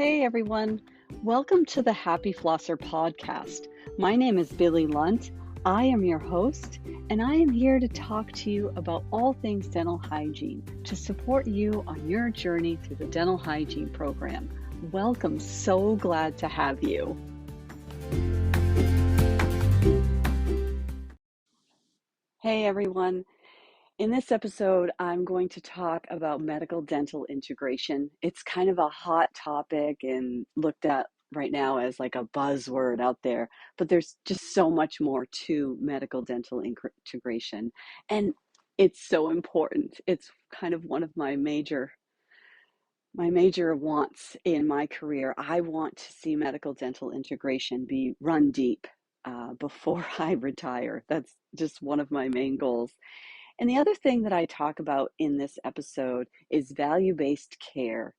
Hey everyone, welcome to the Happy Flosser podcast. My name is Billy Lunt. I am your host, and I am here to talk to you about all things dental hygiene to support you on your journey through the dental hygiene program. Welcome, so glad to have you. Hey everyone. In this episode, I'm going to talk about medical dental integration. It's kind of a hot topic and looked at right now as like a buzzword out there, but there's just so much more to medical dental integration. And it's so important. It's kind of one of my major wants in my career. I want to see medical dental integration be run deep before I retire. That's just one of my main goals. And the other thing that I talk about in this episode is value-based care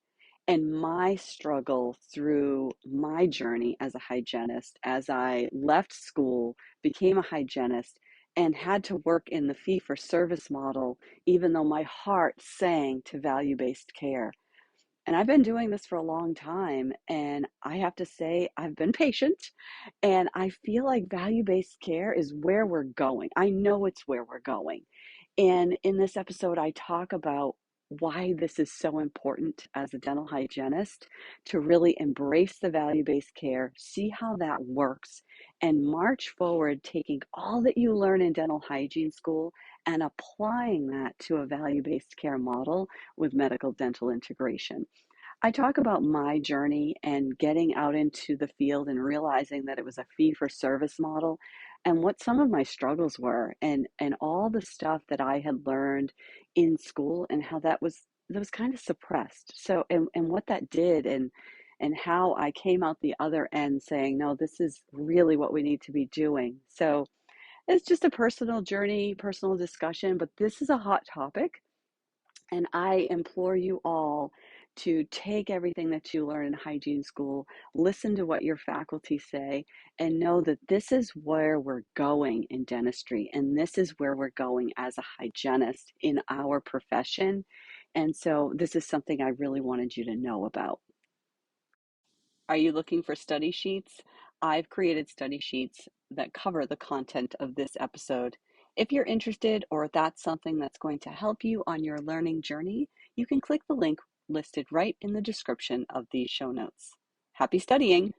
and my struggle through my journey as a hygienist as I left school, became a hygienist, and had to work in the fee-for-service model, even though my heart sang to value-based care. And I've been doing this for a long time, and I have to say, I've been patient, and I feel like value-based care is where we're going. I know it's where we're going. And in this episode, I talk about why this is so important as a dental hygienist to really embrace the value-based care, see how that works, and march forward, taking all that you learn in dental hygiene school and applying that to a value-based care model with medical dental integration. I talk about my journey and getting out into the field and realizing that it was a fee for service model and what some of my struggles were and all the stuff that I had learned in school and how that was kind of suppressed. So and what that did and how I came out the other end saying, no, this is really what we need to be doing. So it's just a personal journey, personal discussion, but this is a hot topic. And I implore you all to take everything that you learn in hygiene school, listen to what your faculty say, and know that this is where we're going in dentistry, and this is where we're going as a hygienist in our profession. And so this is something I really wanted you to know about. Are you looking for study sheets? I've created study sheets that cover the content of this episode. If you're interested or that's something that's going to help you on your learning journey, you can click the link listed right in the description of these show notes. Happy studying!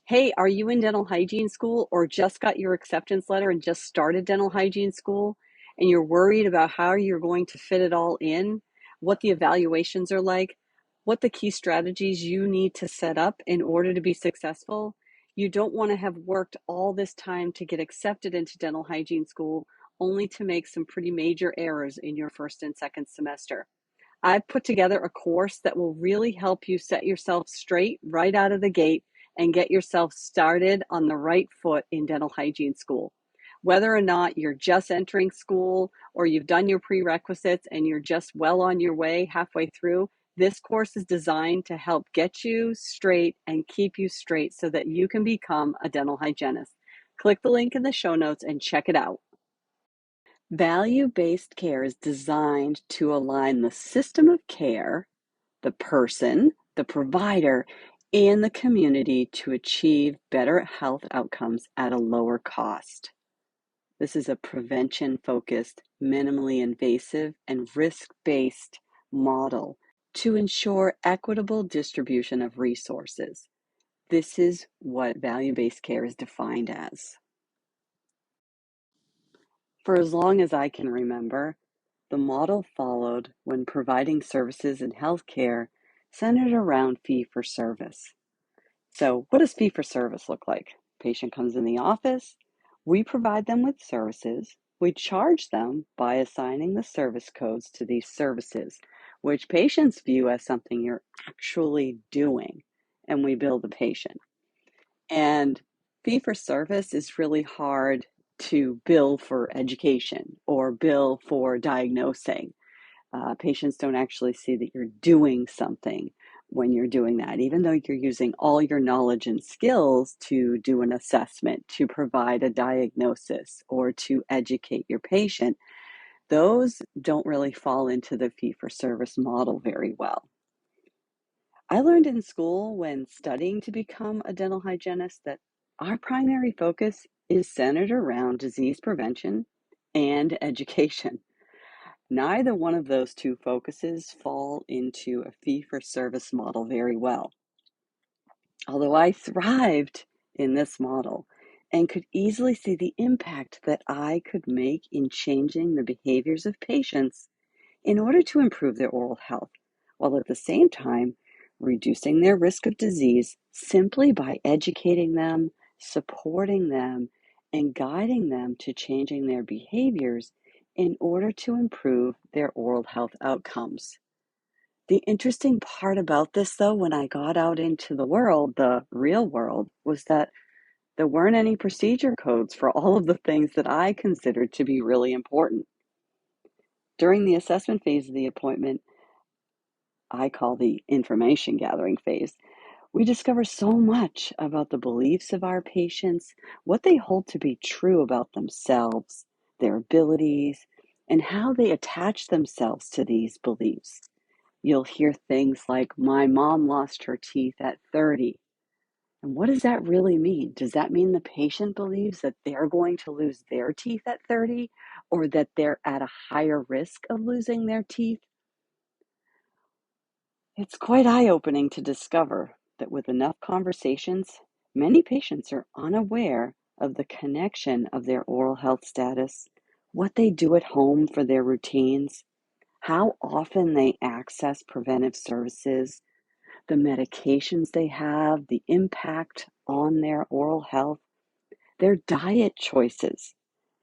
Hey, are you in dental hygiene school or just got your acceptance letter and just started dental hygiene school and you're worried about how you're going to fit it all in, what the evaluations are like, what the key strategies you need to set up in order to be successful? You don't want to have worked all this time to get accepted into dental hygiene school only to make some pretty major errors in your first and second semester. I've put together a course that will really help you set yourself straight right out of the gate and get yourself started on the right foot in dental hygiene school. Whether or not you're just entering school or you've done your prerequisites and you're just well on your way halfway through, this course is designed to help get you straight and keep you straight so that you can become a dental hygienist. Click the link in the show notes and check it out. Value-based care is designed to align the system of care, the person, the provider, and the community to achieve better health outcomes at a lower cost. This is a prevention-focused, minimally invasive, and risk-based model to ensure equitable distribution of resources. This is what value-based care is defined as. For as long as I can remember, the model followed when providing services in healthcare centered around fee-for-service. So what does fee-for-service look like? Patient comes in the office, we provide them with services, we charge them by assigning the service codes to these services, which patients view as something you're actually doing, and we bill the patient. And fee-for-service is really hard to bill for education or bill for diagnosing. Patients don't actually see that you're doing something when you're doing that, even though you're using all your knowledge and skills to do an assessment, to provide a diagnosis, or to educate your patient. those don't really fall into the fee-for-service model very well. I learned in school when studying to become a dental hygienist that our primary focus is centered around disease prevention and education. Neither one of those two focuses fall into a fee-for-service model very well. Although I thrived in this model and could easily see the impact that I could make in changing the behaviors of patients in order to improve their oral health, while at the same time reducing their risk of disease simply by educating them, supporting them, and guiding them to changing their behaviors in order to improve their oral health outcomes. The interesting part about this, though, when I got out into the world, the real world, was that there weren't any procedure codes for all of the things that I considered to be really important. During the assessment phase of the appointment, I call the information gathering phase, we discover so much about the beliefs of our patients, what they hold to be true about themselves, their abilities, and how they attach themselves to these beliefs. You'll hear things like, my mom lost her teeth at 30. And what does that really mean? Does that mean the patient believes that they're going to lose their teeth at 30 or that they're at a higher risk of losing their teeth? It's quite eye-opening to discover that with enough conversations, many patients are unaware of the connection of their oral health status, what they do at home for their routines, how often they access preventive services, the medications they have, the impact on their oral health, their diet choices,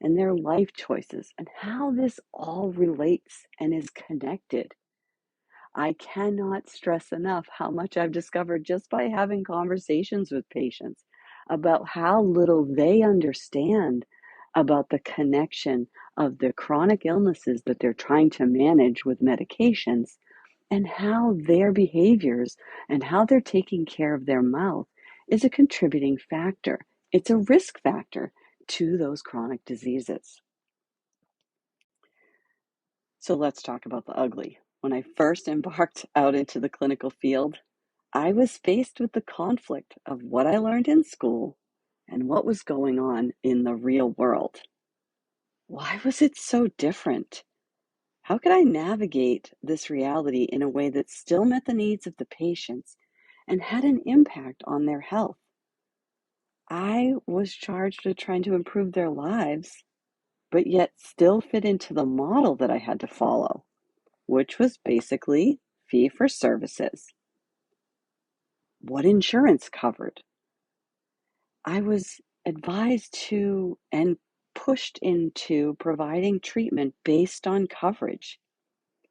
and their life choices, and how this all relates and is connected. I cannot stress enough how much I've discovered just by having conversations with patients about how little they understand about the connection of the chronic illnesses that they're trying to manage with medications and how their behaviors and how they're taking care of their mouth is a contributing factor. It's a risk factor to those chronic diseases. So let's talk about the ugly. When I first embarked out into the clinical field, I was faced with the conflict of what I learned in school and what was going on in the real world. Why was it so different? How could I navigate this reality in a way that still met the needs of the patients and had an impact on their health? I was charged with trying to improve their lives, but yet still fit into the model that I had to follow, which was basically fee for services. What insurance covered? I was advised to and pushed into providing treatment based on coverage.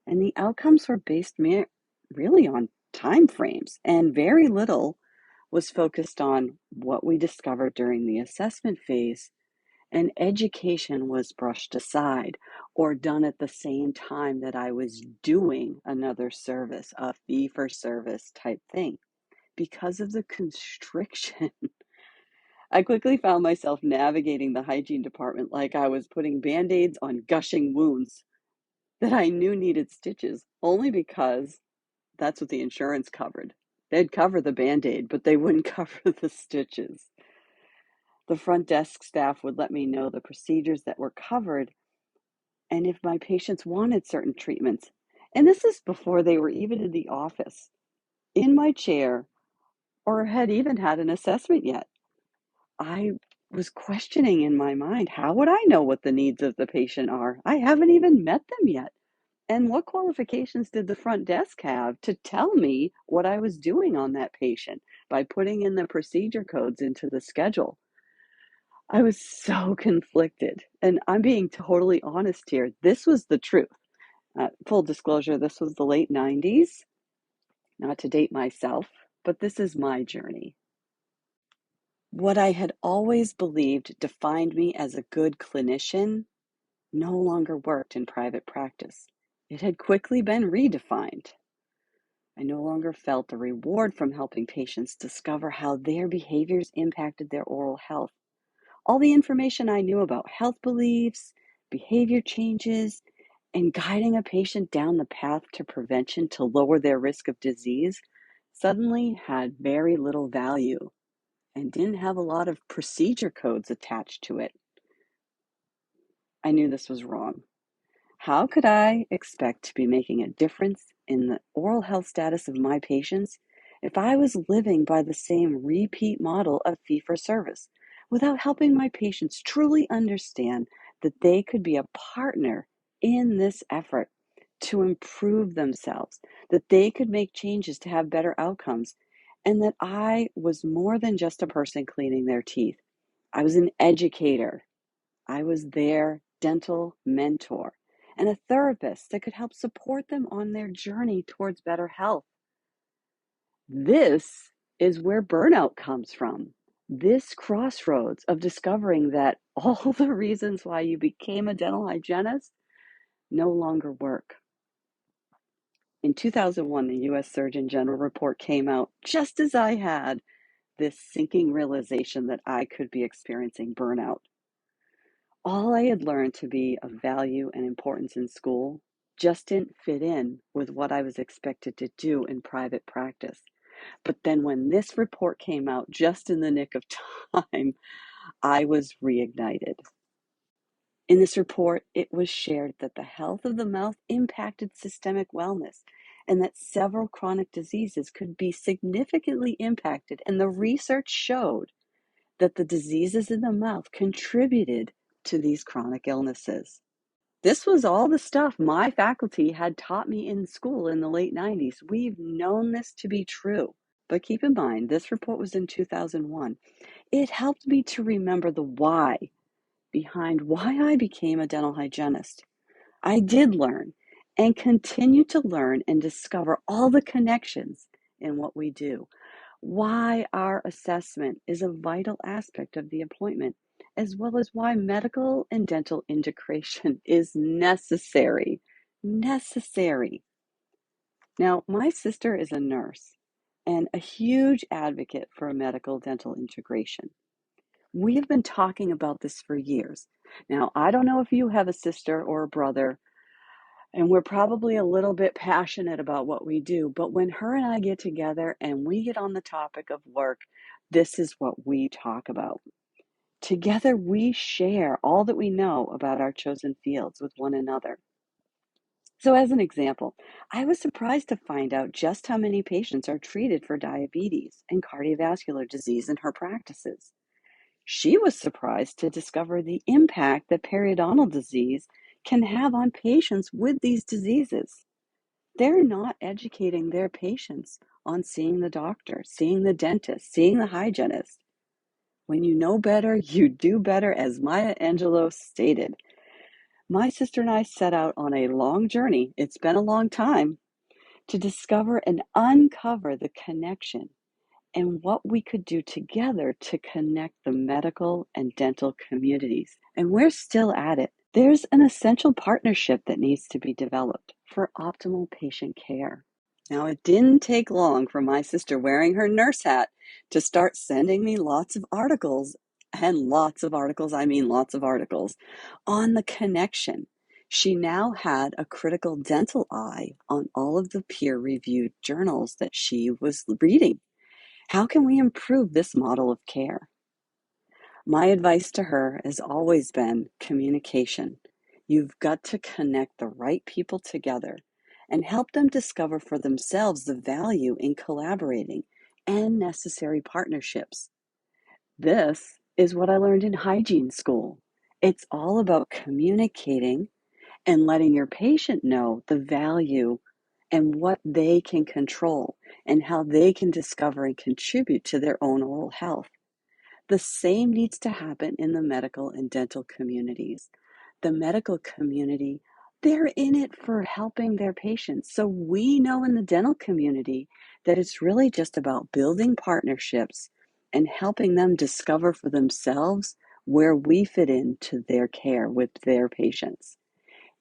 And the outcomes were based really on time frames, and very little was focused on what we discovered during the assessment phase, and education was brushed aside or done at the same time that I was doing another service, a fee-for-service type thing. Because of the constriction, I quickly found myself navigating the hygiene department like I was putting band-aids on gushing wounds that I knew needed stitches, only because that's what the insurance covered. They'd cover the Band-Aid, but they wouldn't cover the stitches. The front desk staff would let me know the procedures that were covered and if my patients wanted certain treatments. And this is before they were even in the office, in my chair, or had even had an assessment yet. I was questioning in my mind, how would I know what the needs of the patient are? I haven't even met them yet. And what qualifications did the front desk have to tell me what I was doing on that patient by putting in the procedure codes into the schedule? I was so conflicted. And I'm being totally honest here. This was the truth. Full disclosure, this was the late 90s, not to date myself, but this is my journey. What I had always believed defined me as a good clinician no longer worked in private practice. It had quickly been redefined. I no longer felt the reward from helping patients discover how their behaviors impacted their oral health. All the information I knew about health beliefs, behavior changes, And guiding a patient down the path to prevention to lower their risk of disease suddenly had very little value and didn't have a lot of procedure codes attached to it. I knew this was wrong. How could I expect to be making a difference in the oral health status of my patients if I was living by the same repeat model of fee for service without helping my patients truly understand that they could be a partner in this effort to improve themselves, that they could make changes to have better outcomes, and that I was more than just a person cleaning their teeth? I was an educator. I was their dental mentor and a therapist that could help support them on their journey towards better health. This is where burnout comes from. This crossroads of discovering that all the reasons why you became a dental hygienist no longer work. In 2001, the US Surgeon General report came out just as I had this sinking realization that I could be experiencing burnout. All I had learned to be of value and importance in school just didn't fit in with what I was expected to do in private practice. But then when this report came out just in the nick of time, I was reignited. In this report, it was shared that the health of the mouth impacted systemic wellness and that several chronic diseases could be significantly impacted. And the research showed that the diseases in the mouth contributed to these chronic illnesses. This was all the stuff my faculty had taught me in school in the late 90s. We've known this to be true. But keep in mind, this report was in 2001. It helped me to remember the why behind why I became a dental hygienist. I did learn and continue to learn and discover all the connections in what we do, why our assessment is a vital aspect of the appointment, as well as why medical and dental integration is necessary. Necessary. Now, my sister is a nurse and a huge advocate for a medical dental integration. We have been talking about this for years. Now, I don't know if you have a sister or a brother, and we're probably a little bit passionate about what we do, but when her and I get together and we get on the topic of work, this is what we talk about. Together, we share all that we know about our chosen fields with one another. So, as an example, I was surprised to find out just how many patients are treated for diabetes and cardiovascular disease in her practices. She was surprised to discover the impact that periodontal disease can have on patients with these diseases. They're not educating their patients on seeing the doctor, seeing the dentist, seeing the hygienist. When you know better, you do better, as Maya Angelou stated. My sister and I set out on a long journey, it's been a long time, to discover and uncover the connection and what we could do together to connect the medical and dental communities. And we're still at it. There's an essential partnership that needs to be developed for optimal patient care. Now, it didn't take long for my sister wearing her nurse hat to start sending me lots of articles, and lots of articles, I mean lots of articles, on the connection. She now had a critical dental eye on all of the peer-reviewed journals that she was reading. How can we improve this model of care? My advice to her has always been communication. You've got to connect the right people together and help them discover for themselves the value in collaborating and necessary partnerships. This is what I learned in hygiene school. It's all about communicating and letting your patient know the value and what they can control and how they can discover and contribute to their own oral health. The same needs to happen in the medical and dental communities. The medical community, they're in it for helping their patients. So we know in the dental community that it's really just about building partnerships and helping them discover for themselves where we fit into their care with their patients.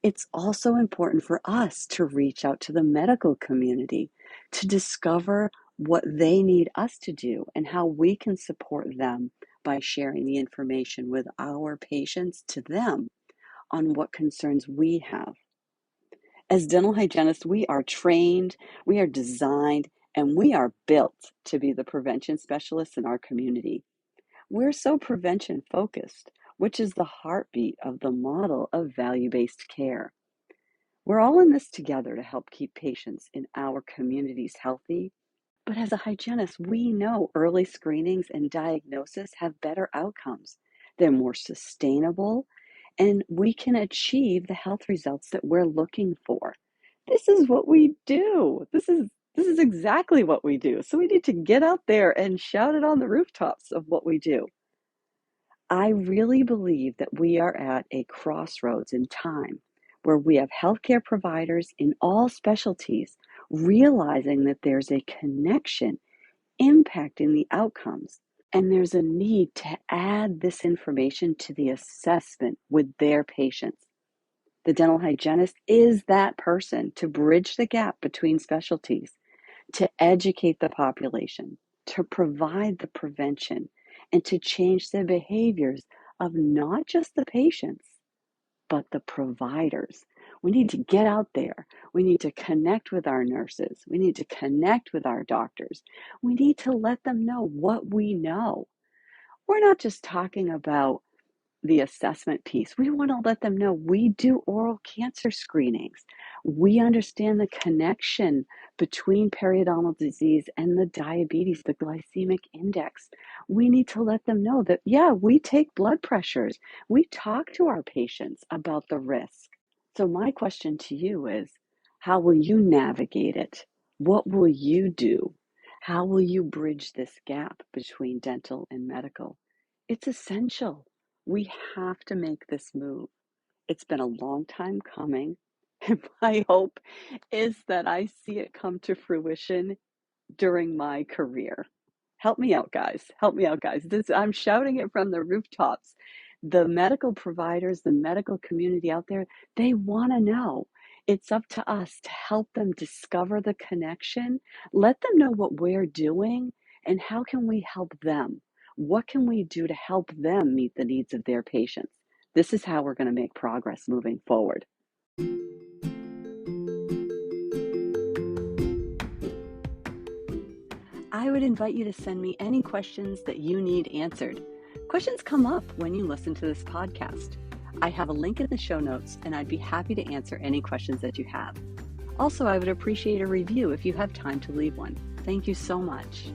It's also important for us to reach out to the medical community to discover what they need us to do and how we can support them by sharing the information with our patients to them on what concerns we have. As dental hygienists, we are trained, we are designed, and we are built to be the prevention specialists in our community. We're so prevention focused, which is the heartbeat of the model of value-based care. We're all in this together to help keep patients in our communities healthy. But as a hygienist, we know early screenings and diagnosis have better outcomes. They're more sustainable, and we can achieve the health results that we're looking for. This is what we do. This is exactly what we do. So we need to get out there and shout it on the rooftops of what we do. I really believe that we are at a crossroads in time where we have healthcare providers in all specialties realizing that there's a connection impacting the outcomes. And there's a need to add this information to the assessment with their patients. The dental hygienist is that person to bridge the gap between specialties, to educate the population, to provide the prevention, and to change the behaviors of not just the patients, but the providers. We need to get out there. We need to connect with our nurses. We need to connect with our doctors. We need to let them know what we know. We're not just talking about the assessment piece. We want to let them know we do oral cancer screenings. We understand the connection between periodontal disease and the diabetes, the glycemic index. We need to let them know that, yeah, we take blood pressures. We talk to our patients about the risk. So my question to you is, how will you navigate it? What will you do? How will you bridge this gap between dental and medical? It's essential. We have to make this move. It's been a long time coming, and my hope is that I see it come to fruition during my career. Help me out, guys. Help me out, guys. I'm shouting it from the rooftops. The medical providers, the medical community out there, they want to know. It's up to us to help them discover the connection, let them know what we're doing, and how can we help them? What can we do to help them meet the needs of their patients? This is how we're going to make progress moving forward. I would invite you to send me any questions that you need answered. Questions come up when you listen to this podcast. I have a link in the show notes, and I'd be happy to answer any questions that you have. Also, I would appreciate a review if you have time to leave one. Thank you so much.